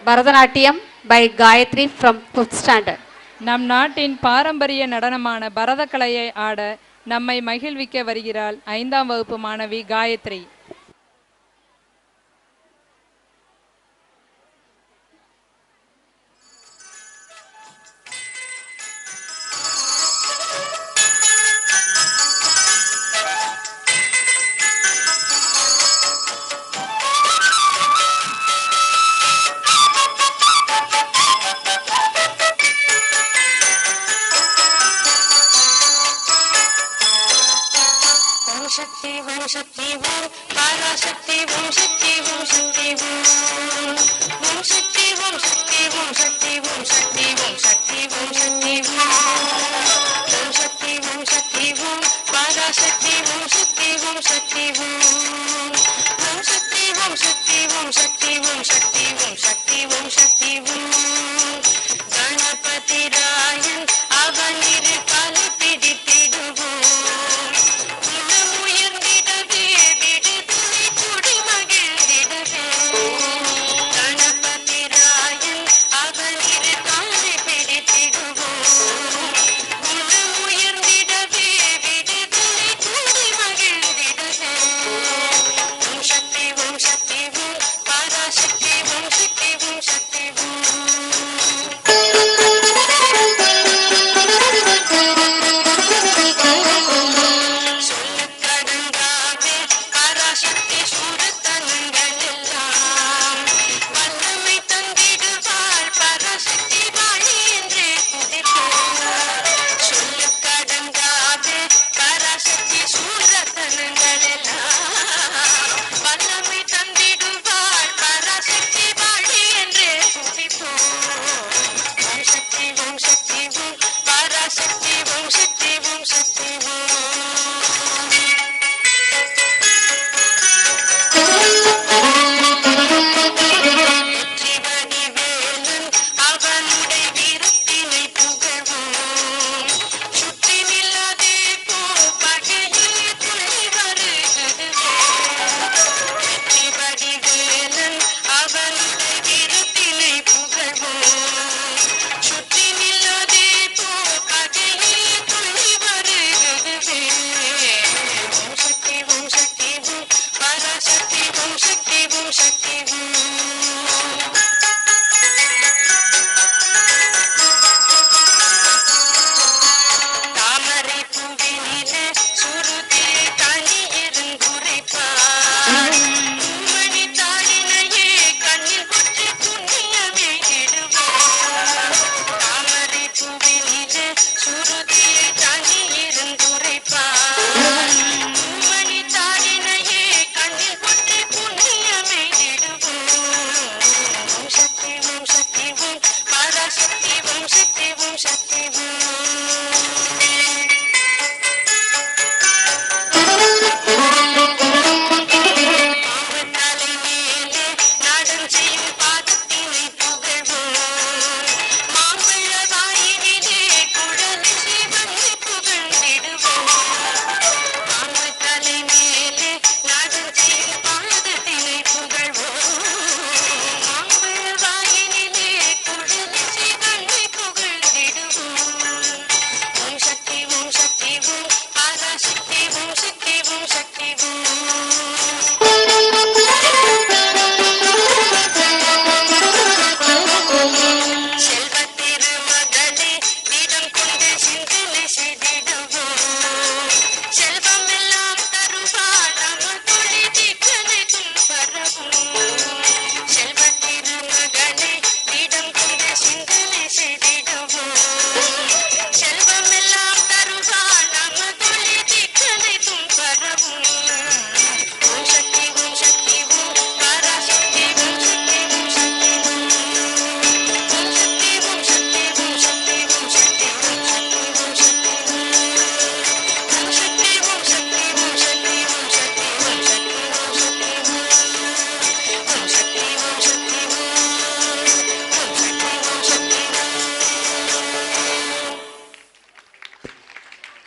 Bharatanatyam by Gayatri from 5th standard. நம் நாட்டின் பாரம்பரிய நடனமான பரதக்கலையை ஆட நம்மை மகிழ்விக்க வருகிறாள் 5ஆம் வகுப்பு மாணவி காயத்ரி. शक्ति ओम शक्ति ओम पराशक्ति ओम शक्ति ओम शक्ति ओम शक्ति ओम शक्ति ओम शक्ति ओम शक्ति ओम शक्ति ओम शक्ति ओम शक्ति ओम शक्ति ओम पराशक्ति ओम शक्ति ओम शक्ति ओम शक्ति ओम शक्ति ओम शक्ति ओम शक्ति ओम शक्ति ओम शक्ति ओम गणपति रायन அவனிரு காலை பிடித்திடுவோம்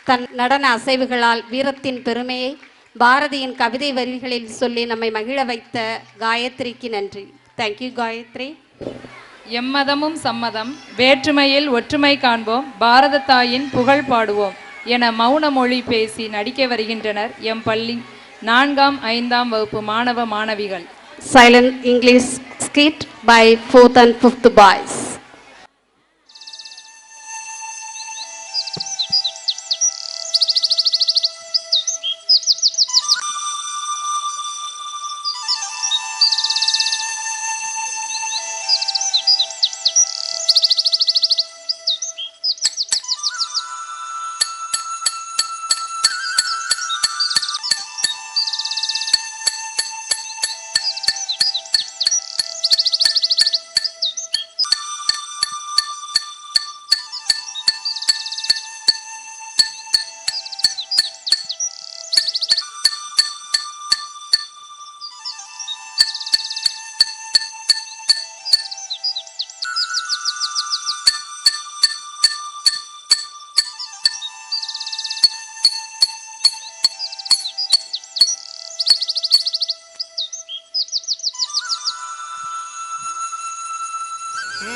தன் நடன அசைவுகளால் வீரத்தின் பெருமையை பாரதியின் கவிதை வரிகளில் சொல்லி நம்மை மகிழ வைத்த காயத்ரிக்கு நன்றி. தேங்க்யூ காயத்ரி. எம்மதமும் சம்மதம், வேற்றுமையில் ஒற்றுமை காண்போம், பாரத தாயின் புகழ் பாடுவோம் என மௌன மொழி பேசி நடிக்க வருகின்றனர் எம் பள்ளி 4ஆம் 5ஆம் வகுப்பு மாணவ மாணவிகள். Silent English skit by 4th and 5th boys.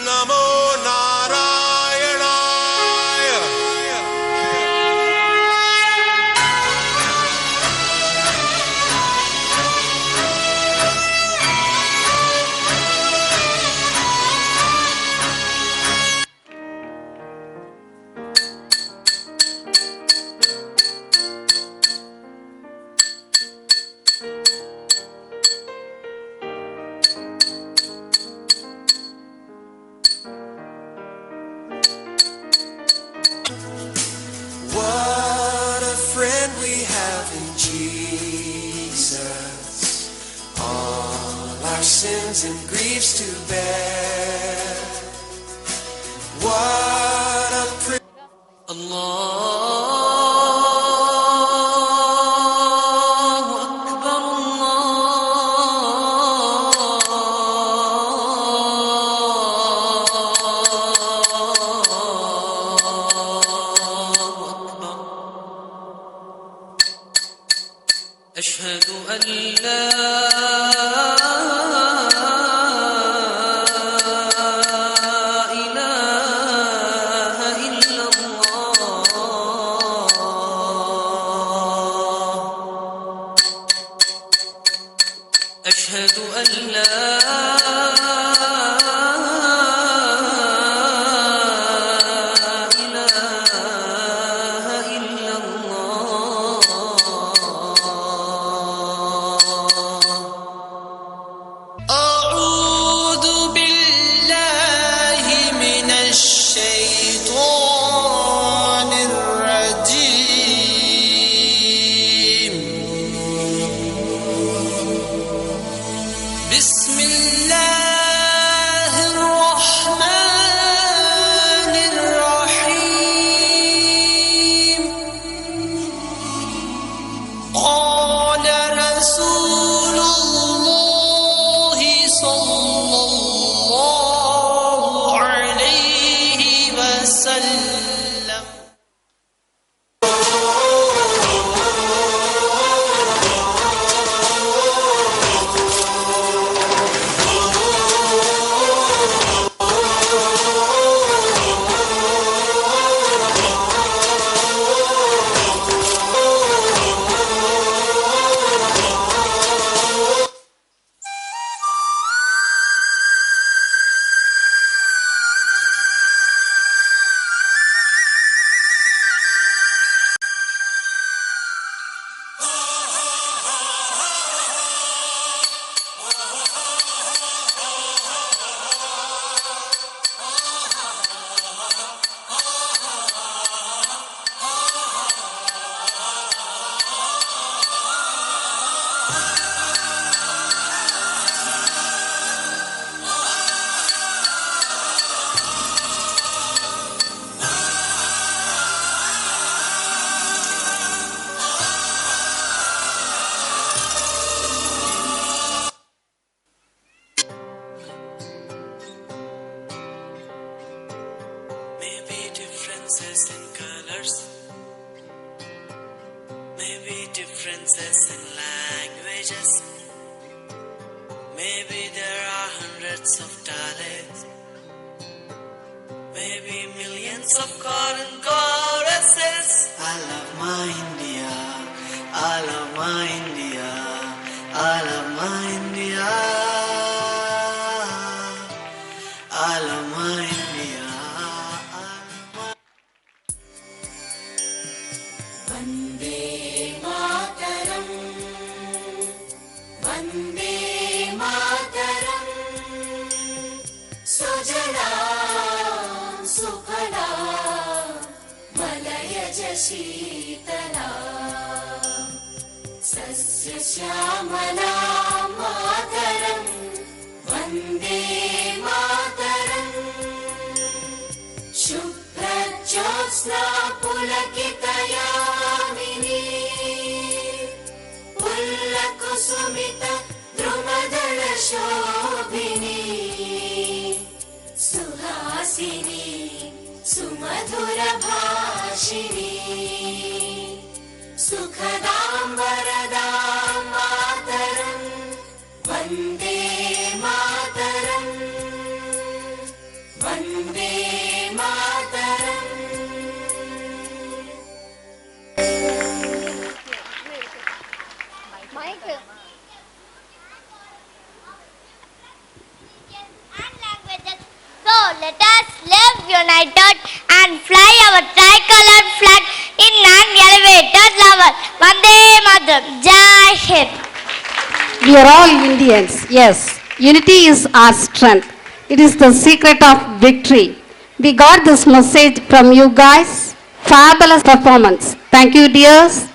Namo Narayanaya. What a friend we have in Jesus, all our sins and griefs to bear. What a Allahu Akbar, أشهد أن لا إله إلا الله أشهد أن لا بسم الله الرحمن الرحيم قال رسول الله صلى الله عليه وسلم differences in colors, maybe differences in languages, maybe there are hundreds of talents. of cotton choruses. I love my India, I love my India, I love my India, I love my India, I love my... Vande Mataram, Vande Mataram, Sujala Sukhala Malayaj Sheetala Sasya Shyamala Mataram, Vande Mataram, Shubhra Jyotsna Pulakitayamini, Pullakusumita Drumadala Shobhini, Suhasini Sumadhura Bhashini, Sukhadam Varadam Mataram, Vande Mataram, Vande Mataram. And languages. So let us live united and fly our tricolored flag in an elevated level. Vande Mataram. Jai Hind. We are all Indians. Yes, unity is our strength. It is the secret of victory. We got this message from you guys. Fabulous performance. Thank you, dears.